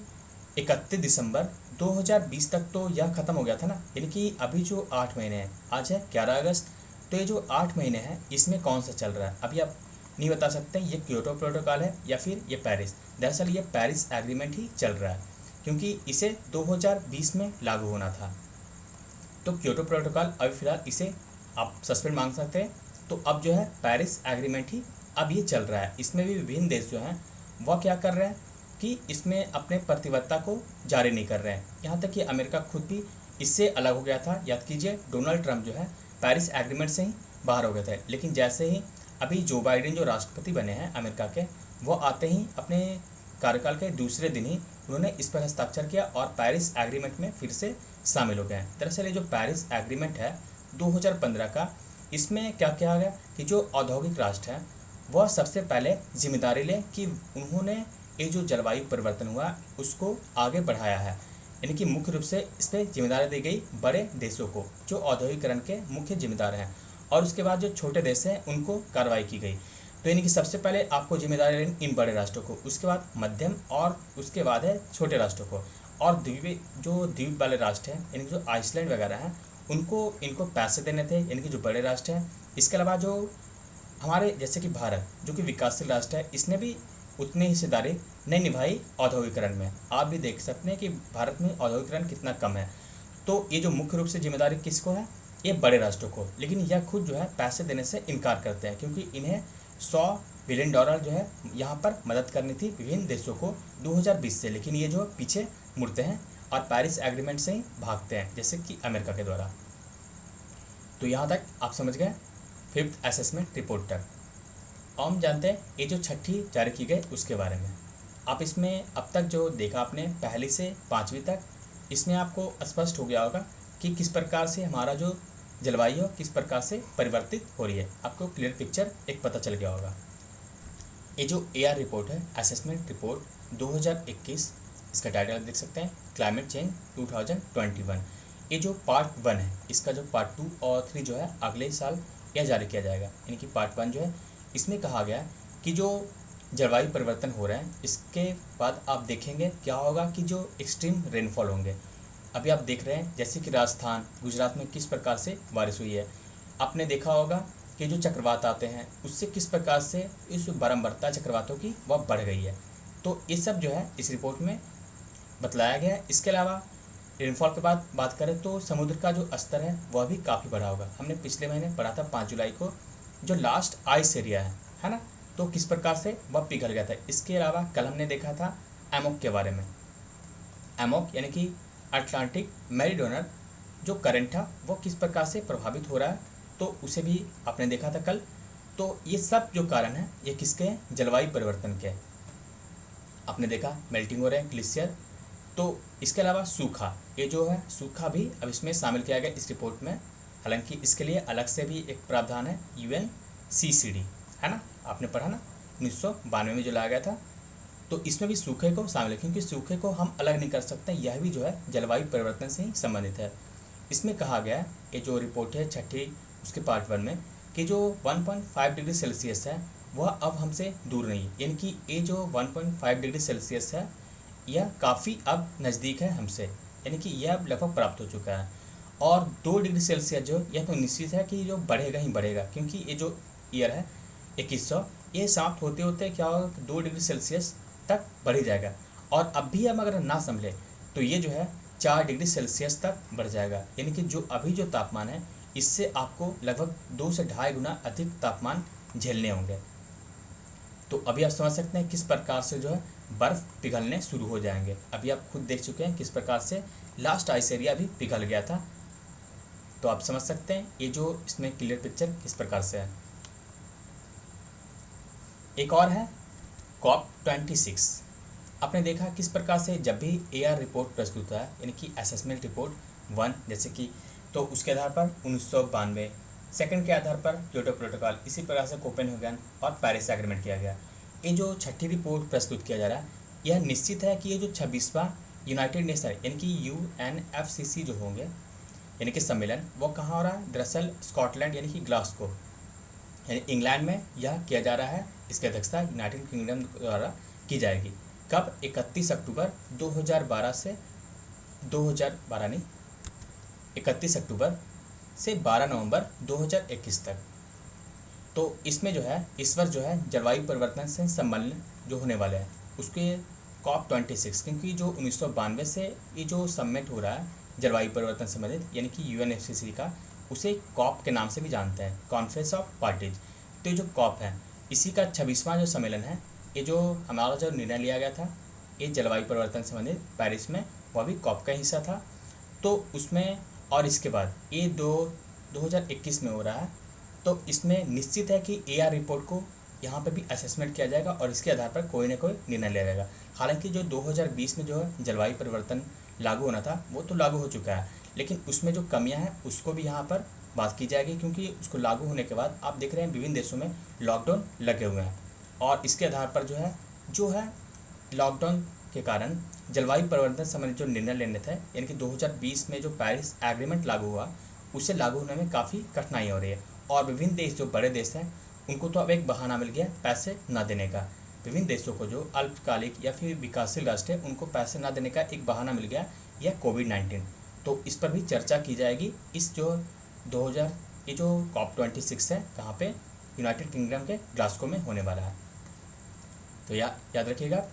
31 दिसंबर 2020 तक तो यह खत्म हो गया था ना। यानी कि अभी जो 8 महीने हैं, आज है 11 अगस्त, तो ये जो 8 महीने हैं इसमें कौन सा चल रहा है अभी आप नहीं बता सकते ये क्योटो प्रोटोकॉल है या फिर ये पेरिस। दरअसल ये पेरिस एग्रीमेंट ही चल रहा है, क्योंकि इसे 2020 में लागू होना था। तो क्योटो प्रोटोकॉल अभी फिलहाल इसे आप सस्पेंड मांग सकते हैं। तो अब जो है पेरिस एग्रीमेंट ही अब ये चल रहा है। इसमें भी विभिन्न देश जो हैं वह क्या कर रहे हैं कि इसमें अपने प्रतिबद्धता को जारी नहीं कर रहे हैं। यहाँ तक कि अमेरिका खुद भी इससे अलग हो गया था। याद कीजिए, डोनाल्ड ट्रंप जो है पेरिस एग्रीमेंट से ही बाहर हो गए थे, लेकिन जैसे ही अभी जो बाइडेन जो राष्ट्रपति बने हैं अमेरिका के, वो आते ही अपने कार्यकाल के दूसरे दिन ही उन्होंने इस पर हस्ताक्षर किया और पेरिस एग्रीमेंट में फिर से शामिल हो गए। दरअसल ये जो पेरिस एग्रीमेंट है 2015 का, इसमें क्या किया गया कि जो औद्योगिक राष्ट्र हैं वह सबसे पहले जिम्मेदारी लें कि उन्होंने ये जो जलवायु परिवर्तन हुआ उसको आगे बढ़ाया है। यानी कि मुख्य रूप से इस पर जिम्मेदारी दी गई बड़े देशों को, जो औद्योगिकरण के मुख्य जिम्मेदार हैं, और उसके बाद जो छोटे देश हैं उनको कार्रवाई की गई। तो यानी कि सबसे पहले आपको जिम्मेदारी लेनी इन बड़े राष्ट्रों को, उसके बाद मध्यम, और उसके बाद है छोटे राष्ट्रों को। और द्वीप वाले राष्ट्र हैं, यानी जो आइसलैंड वगैरह हैं, इनको पैसे देने थे, यानी कि जो बड़े राष्ट्र हैं। इसके अलावा जो हमारे जैसे कि भारत जो कि विकासशील राष्ट्र है, इसने भी उतनी हिस्सेदारी नहीं निभाई औद्योगिकरण में। आप भी देख सकते हैं कि भारत में औद्योगिकरण कितना कम है। तो ये जो मुख्य रूप से जिम्मेदारी किसको है? ये बड़े राष्ट्रों को। लेकिन यह खुद जो है पैसे देने से इनकार करते हैं, क्योंकि इन्हें $100 बिलियन जो है यहाँ पर मदद करनी थी विभिन्न देशों को 2020 से। लेकिन ये जो पीछे मुड़ते हैं और पेरिस एग्रीमेंट से ही भागते हैं, जैसे कि अमेरिका के द्वारा। तो यहाँ तक आप समझ गए फिफ्थ असेसमेंट रिपोर्ट तक। और हम जानते हैं ये जो छठी जारी की गई उसके बारे में। आप इसमें अब तक जो देखा आपने पहली से 5वीं तक, इसमें आपको स्पष्ट हो गया होगा कि किस प्रकार से हमारा जो जलवायु किस प्रकार से परिवर्तित हो रही है। आपको क्लियर पिक्चर एक पता चल गया होगा। ये जो AR रिपोर्ट है, असेसमेंट रिपोर्ट 2021, इसका टाइटल आप देख सकते हैं, क्लाइमेट चेंज 2021। ये जो पार्ट 1 है, इसका जो पार्ट 2 और 3 जो है अगले साल यह जारी किया जाएगा। यानी कि पार्ट 1 जो है इसमें कहा गया कि जो जलवायु परिवर्तन हो रहे हैं, इसके बाद आप देखेंगे क्या होगा कि जो एक्सट्रीम रेनफॉल होंगे, अभी आप देख रहे हैं जैसे कि राजस्थान, गुजरात में किस प्रकार से बारिश हुई है। आपने देखा होगा कि जो चक्रवात आते हैं उससे किस प्रकार से इस बारंबारता चक्रवातों की वह बढ़ गई है। तो ये सब जो है इस रिपोर्ट में बतलाया गया है। इसके अलावा रेनफॉल के बाद बात करें तो समुद्र का जो स्तर है वह भी काफ़ी बढ़ा होगा। हमने पिछले महीने पढ़ा था 5 जुलाई को, जो लास्ट आइस एरिया है ना, तो किस प्रकार से वह पिघल गया था। इसके अलावा कल हमने देखा था एमोक के बारे में। एमोक यानी कि अटलांटिक मेरीडोनल जो करंट था वो किस प्रकार से प्रभावित हो रहा है, तो उसे भी आपने देखा था कल। तो ये सब जो कारण है ये किसके हैं, जलवायु परिवर्तन के। आपने देखा मेल्टिंग हो रहे हैं ग्लेशियर। तो इसके अलावा सूखा, ये जो है सूखा भी अब इसमें शामिल किया गया इस रिपोर्ट में। हालांकि इसके लिए अलग से भी एक प्रावधान है, UNCCD है ना, आपने पढ़ा ना 1992 में जो लाया गया था। तो इसमें भी सूखे को शामिल है, क्योंकि सूखे को हम अलग नहीं कर सकते, यह भी जो है जलवायु परिवर्तन से ही संबंधित है। इसमें कहा गया है, ये जो रिपोर्ट है छठी उसके पार्ट 1 में, कि जो 1.5 डिग्री सेल्सियस है वह अब हमसे दूर नहीं है। यानी कि ये जो 1.5 डिग्री सेल्सियस है यह काफ़ी अब नज़दीक है हमसे, यानी कि यह अब लगभग प्राप्त हो चुका है। और 2 डिग्री सेल्सियस जो यह तो निश्चित है कि जो बढ़ेगा ही बढ़ेगा, क्योंकि ये जो ईयर है 2100 ये समाप्त होते होते क्या होगा, 2 डिग्री सेल्सियस तक बढ़ ही जाएगा। और अब भी हम अगर ना संभले तो ये जो है 4 डिग्री सेल्सियस तक बढ़ जाएगा। यानी कि जो अभी जो तापमान है इससे आपको लगभग 2 से ढाई गुना अधिक तापमान झेलने होंगे। तो अभी आप समझ सकते हैं किस प्रकार से जो है बर्फ़ पिघलने शुरू हो जाएंगे। अभी आप खुद देख चुके हैं किस प्रकार से लास्ट आइस एरिया भी पिघल गया था। तो आप समझ सकते हैं ये जो इसमें क्लियर पिक्चर किस प्रकार से है। एक और है COP26। आपने देखा किस प्रकार से जब भी AR रिपोर्ट प्रस्तुत होता है, यानी कि असेसमेंट रिपोर्ट 1 जैसे कि, तो उसके आधार पर 1992, सेकंड के आधार पर क्योटो प्रोटोकॉल, इसी प्रकार से कोपेनहेगन और पेरिस एग्रीमेंट किया गया। ये जो छठी रिपोर्ट प्रस्तुत किया जा रहा है यह निश्चित है कि ये जो 26वां यूनाइटेड नेशन यानी कि UNFCCC जो होंगे यानी कि सम्मेलन, वो कहाँ हो रहा है, दरअसल स्कॉटलैंड यानी कि ग्लासगो यानी इंग्लैंड में यह किया जा रहा है। इसकी अध्यक्षता यूनाइटेड किंगडम द्वारा की जाएगी। कब, 31 अक्टूबर 2012 से 2012 नहीं 31 अक्टूबर से 12 नवंबर 2021 तक। तो इसमें जो है इस वर्ष जो है जलवायु परिवर्तन से सम्मेलन जो होने वाले हैं उसके COP26, क्योंकि जो 1992 से ये जो समिट हो रहा है जलवायु परिवर्तन संबंधित यानी कि UNFCCC का, उसे COP के नाम से भी जानते हैं, कॉन्फ्रेंस ऑफ पार्टीज। तो ये जो COP है इसी का 26वां जो सम्मेलन है, ये जो हमारा जो निर्णय लिया गया था ये जलवायु परिवर्तन संबंधित पेरिस में, वह भी COP का हिस्सा था। तो उसमें और इसके बाद ये 2021 में हो रहा है। तो इसमें निश्चित है कि AR रिपोर्ट को यहाँ पे भी असेसमेंट किया जाएगा और इसके आधार पर कोई ना कोई निर्णय लिया जाएगा। हालांकि जो 2020 में जो है जलवायु परिवर्तन लागू होना था वो तो लागू हो चुका है, लेकिन उसमें जो कमियां हैं उसको भी यहाँ पर बात की जाएगी, क्योंकि उसको लागू होने के बाद आप देख रहे हैं विभिन्न देशों में लॉकडाउन लगे हुए हैं। और इसके आधार पर जो है लॉकडाउन के कारण जलवायु परिवर्तन संबंधित जो निर्णय लेने थे, यानी कि 2020 में जो पेरिस एग्रीमेंट लागू हुआ उसे लागू होने में काफ़ी कठिनाई हो रही है। और विभिन्न देश जो बड़े देश हैं उनको तो अब एक बहाना मिल गया पैसे ना देने का। विभिन्न देशों को जो अल्पकालिक या फिर विकासशील राष्ट्र है उनको पैसे ना देने का एक बहाना मिल गया, यह कोविड-19। तो इस पर भी चर्चा की जाएगी। इस जो 2000 ये जो COP26 है कहाँ पे, यूनाइटेड किंगडम के ग्लासगो में होने वाला है। तो याद रखिएगा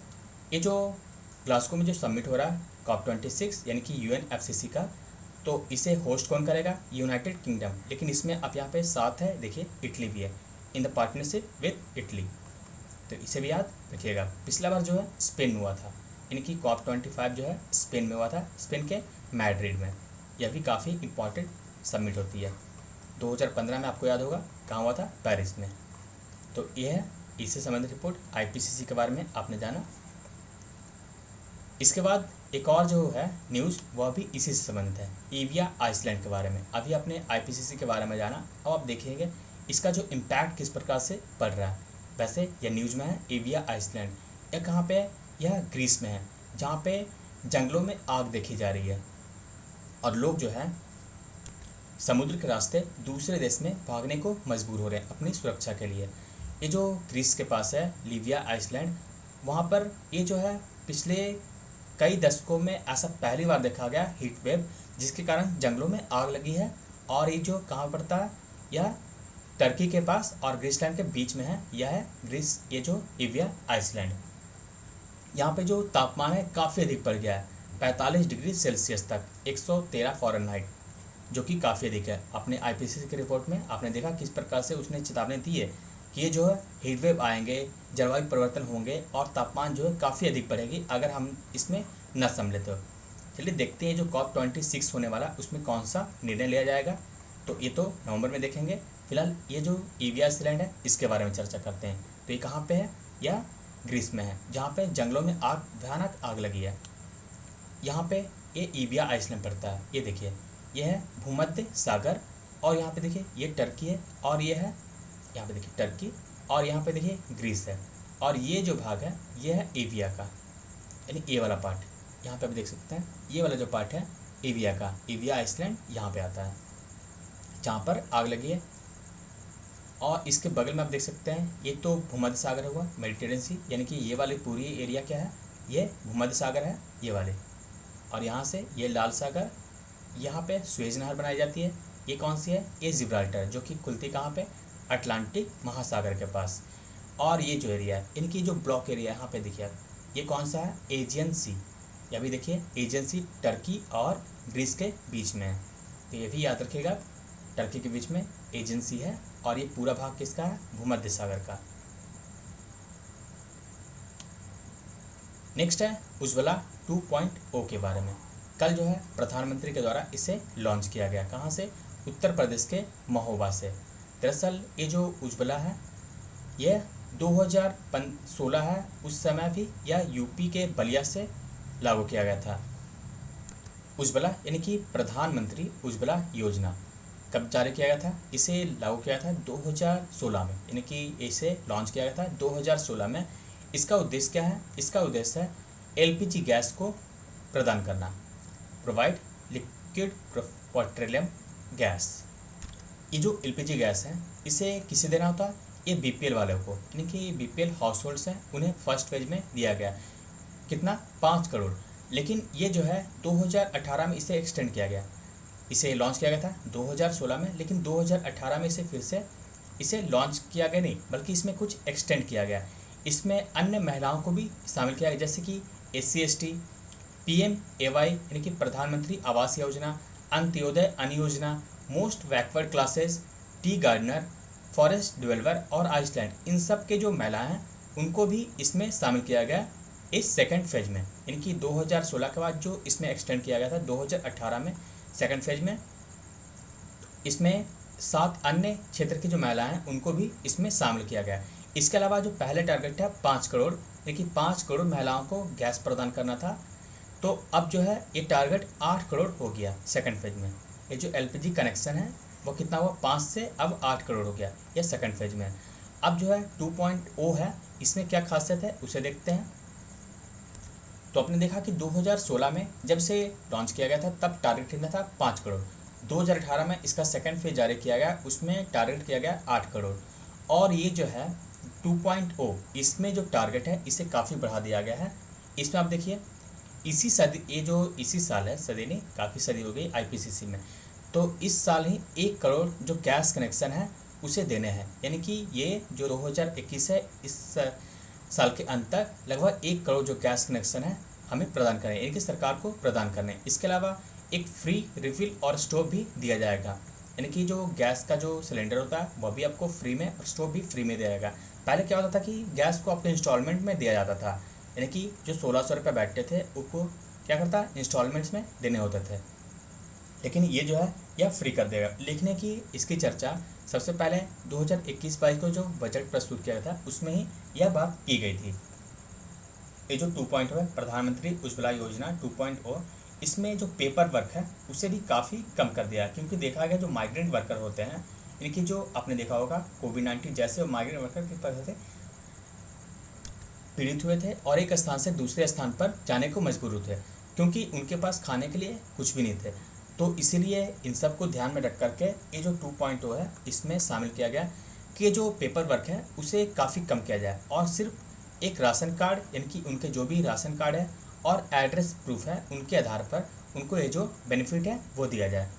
ये जो ग्लासगो में जो समिट हो रहा है COP26 यानी कि UNFCCC का, तो इसे होस्ट कौन करेगा, यूनाइटेड किंगडम। लेकिन इसमें अब यहाँ पे साथ है, देखिए इटली भी है, in the partnership with Italy. तो इसे भी याद रखिएगा। पिछला बार जो है स्पेन में हुआ था, यानी कि COP25 जो है स्पेन में हुआ था, स्पेन के मैड्रिड में। यह भी काफ़ी इम्पॉर्टेंट समिट होती है। 2015 में आपको याद होगा कहाँ हुआ था, पेरिस में। तो ये है इससे संबंधित रिपोर्ट, IPCC के बारे में आपने जाना। इसके बाद एक और जो है न्यूज़ वह भी इसी से संबंधित है, एविया आइसलैंड के बारे में। अभी आपने IPCC के बारे में जाना, अब आप देखेंगे इसका जो इम्पैक्ट किस प्रकार से पड़ रहा है। वैसे यह न्यूज़ में है एविया आइसलैंड, यह कहाँ पे है, यह ग्रीस में है, जहाँ पे जंगलों में आग देखी जा रही है और लोग जो है समुद्र के रास्ते दूसरे देश में भागने को मजबूर हो रहे हैं अपनी सुरक्षा के लिए। ये जो ग्रीस के पास है लिविया आइसलैंड, वहाँ पर ये जो है पिछले कई दशकों में ऐसा पहली बार देखा गया हीट वेव, जिसके कारण जंगलों में आग लगी है। और ये जो कहाँ पड़ता है, यह टर्की के पास और ग्रीसलैंड के बीच में है। यह है ग्रीस, ये जो इविया आइसलैंड। यहाँ पे जो तापमान है काफ़ी अधिक बढ़ गया है, 45 डिग्री सेल्सियस तक, 113 फ़ारेनहाइट, जो कि काफ़ी अधिक है। अपने आईपीसीसी की रिपोर्ट में आपने देखा किस प्रकार से उसने चेतावनी दी है कि ये जो है हीट वेव आएंगे, जलवायु परिवर्तन होंगे और तापमान जो है काफ़ी अधिक बढ़ेगी अगर हम इसमें न संभले तो। चलिए देखते हैं जो COP26 होने वाला उसमें कौन सा निर्णय लिया जाएगा। तो ये तो नवंबर में देखेंगे। फिलहाल ये जो इविया आइसलैंड है इसके बारे में चर्चा करते हैं। तो ये कहाँ पे है? यह ग्रीस में है, जहाँ पे जंगलों में भयानक आग लगी है। यहाँ पे ये इविया आइसलैंड पड़ता है। ये देखिए, ये है भूमध्य सागर, और यहाँ पे देखिए ये टर्की है, और ये है यहाँ पे देखिए टर्की, और यहाँ पे देखिए ग्रीस है। और ये जो भाग है ये है एविया का, यानी ये वाला पार्ट। यहाँ पे आप देख सकते हैं ये वाला जो पार्ट है एविया का, एविया आइसलैंड यहाँ पे आता है जहाँ पर आग लगी है। और इसके बगल में आप देख सकते हैं ये तो भूमध्य सागर हुआ, मेडिटेरियन सी, यानी कि ये वाली पूरी एरिया क्या है, ये भूमध्य सागर है ये वाले। और यहाँ से ये लाल सागर, यहाँ पे सुएज नहर बनाई जाती है। ये कौन सी है? ये जिब्राल्टर, जो कि खुलती कहाँ पे? अटलांटिक महासागर के पास। और ये जो एरिया है, इनकी जो ब्लॉक एरिया है यहाँ पे देखिए आप, ये कौन सा है? एजियन सी। या भी देखिए एजियन सी टर्की और ग्रीस के बीच में है, तो ये भी याद रखिएगा, टर्की के बीच में एजियन सी है। और ये पूरा भाग किसका है? भूमध्य सागर का। नेक्स्ट है उज्ज्वला 2.0 के बारे में। कल जो है प्रधानमंत्री के द्वारा इसे लॉन्च किया गया। कहाँ से? उत्तर प्रदेश के महोबा से। दरअसल ये जो उज्ज्वला है यह 2016 है, उस समय भी यह यूपी के बलिया से लागू किया गया था। उज्ज्वला यानी कि प्रधानमंत्री उज्ज्वला योजना कब जारी किया गया था? इसे लागू किया था 2016 में, यानी कि इसे लॉन्च किया गया था 2016 में। इसका उद्देश्य क्या है? इसका उद्देश्य है एलपीजी गैस को प्रदान करना, प्रोवाइड लिक्विड पेट्रोलियम गैस। ये जो एलपीजी गैस है इसे किसे देना होता है? ये बीपीएल वालों को, यानी कि बीपीएल हाउस होल्ड्स हैं, उन्हें फर्स्ट फेज में दिया गया। कितना? 5 करोड़। लेकिन ये जो है 2018 में इसे एक्सटेंड किया गया। इसे लॉन्च किया गया था 2016 में, लेकिन 2018 में इसे फिर से इसे लॉन्च किया गया नहीं, बल्कि इसमें कुछ एक्सटेंड किया गया। इसमें अन्य महिलाओं को भी शामिल किया गया, जैसे कि SC/ST, PMAY यानी कि प्रधानमंत्री Awas Yojana, Antyodaya Anna Yojana, most backward classes, tea gardener, forest developer और आइसलैंड, इन सब के जो महिलाएं हैं उनको भी इसमें शामिल किया गया इस सेकंड फेज में। यानी कि 2016 के बाद जो इसमें एक्सटेंड किया गया था 2018 में सेकंड फेज में, इसमें 7 अन्य क्षेत्र की जो महिलाएं हैं उनको भी इसमें शामिल किया गया। इसके अलावा जो पहले टारगेट था 5 करोड़, देखिए 5 करोड़ महिलाओं को गैस प्रदान करना था, तो अब जो है ये टारगेट 8 करोड़ हो गया सेकंड फेज में। ये जो एलपीजी कनेक्शन है वो कितना हुआ? 5 से अब 8 करोड़ हो गया, ये सेकंड फेज में। अब जो है 2.0 है, इसमें क्या खासियत है उसे देखते हैं। तो आपने देखा कि 2016 में जब से लॉन्च किया गया था तब टारगेट कितना था? 5 करोड़। 2018 में इसका सेकंड फेज जारी किया गया, उसमें टारगेट किया गया 8 करोड़। और ये जो है 2.0, इसमें जो टारगेट है इसे काफ़ी बढ़ा दिया गया है। इसमें आप देखिए इसी सदी, ये जो इसी साल है, सदी नहीं काफ़ी सदी हो गई आईपीसीसी में, तो इस साल ही 1 करोड़ जो गैस कनेक्शन है उसे देने हैं। यानी कि ये जो 2021 है, इस साल के अंत तक लगभग 1 करोड़ जो गैस कनेक्शन है हमें प्रदान करें, यानी कि सरकार को प्रदान करने। इसके अलावा एक फ्री रिफिल और स्टोव भी दिया जाएगा, यानी कि जो गैस का जो सिलेंडर होता है वह भी आपको फ्री में और स्टोव भी फ्री में दिया जाएगा। पहले क्या होता था कि गैस को आपको इंस्टॉलमेंट में दिया जाता था, यानी कि जो 1600 रुपये बैठते थे उसको क्या करता है? इंस्टॉलमेंट्स में देने होते थे। लेकिन ये जो है यह फ्री कर देगा। लिखने की इसकी चर्चा सबसे पहले 2021-22 को जो बजट प्रस्तुत किया था उसमें ही यह बात की गई थी। ये जो 2.0 है प्रधानमंत्री उज्ज्वला योजना 2.0, इसमें जो पेपर वर्क है उसे भी काफ़ी कम कर दिया, क्योंकि देखा गया जो माइग्रेंट वर्कर होते हैं, इनकी जो आपने देखा होगा कोविड-19 जैसे माइग्रेंट वर्कर की वजह से पीड़ित हुए थे और एक स्थान से दूसरे स्थान पर जाने को मजबूर हुए थे, क्योंकि उनके पास खाने के लिए कुछ भी नहीं थे। तो इसीलिए इन सब को ध्यान में रख करके ये जो 2.0 है इसमें शामिल किया गया कि जो पेपर वर्क है उसे काफ़ी कम किया जाए और सिर्फ एक राशन कार्ड, यानी कि उनके जो भी राशन कार्ड है और एड्रेस प्रूफ है उनके आधार पर उनको ये जो बेनिफिट है वो दिया जाए।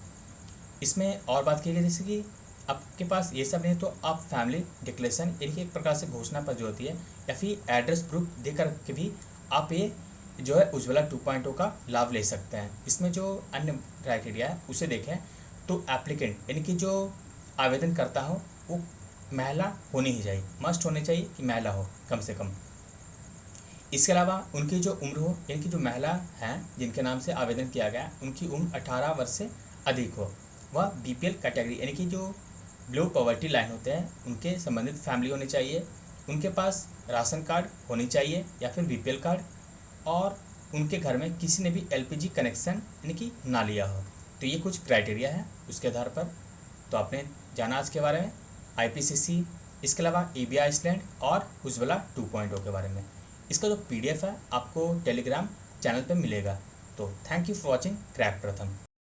इसमें और बात की गई जैसे कि आपके पास ये सब नहीं तो आप फैमिली डिक्लेरेशन यानी कि एक प्रकार से घोषणा पत्र जो होती है या फिर एड्रेस प्रूफ देकर के भी आप ये जो है उज्ज्वला 2.0 का लाभ ले सकते हैं। इसमें जो अन्य क्राइटेरिया है उसे देखें तो एप्लीकेंट यानी कि जो आवेदन करता हो वो महिला होनी ही चाहिए, मस्ट होनी चाहिए कि महिला हो कम से कम। इसके अलावा उनकी जो उम्र हो यानी कि जो महिला हैं जिनके नाम से आवेदन किया गया उनकी उम्र 18 वर्ष से अधिक हो। वह बीपीएल कैटेगरी यानी कि जो बिलो पॉवर्टी लाइन होते हैं उनके संबंधित फैमिली होनी चाहिए। उनके पास राशन कार्ड होनी चाहिए या फिर बीपीएल कार्ड, और उनके घर में किसी ने भी एलपीजी कनेक्शन यानी कि ना लिया हो। तो ये कुछ क्राइटेरिया है उसके आधार पर। तो आपने जाना आज के बारे में आईपीसीसी, इसके अलावा ईबीआई आइसलैंड और उज्ज्वला 2.0 के बारे में। इसका जो पीडीएफ है आपको टेलीग्राम चैनल पे मिलेगा। तो thank you for watching crack प्रथम।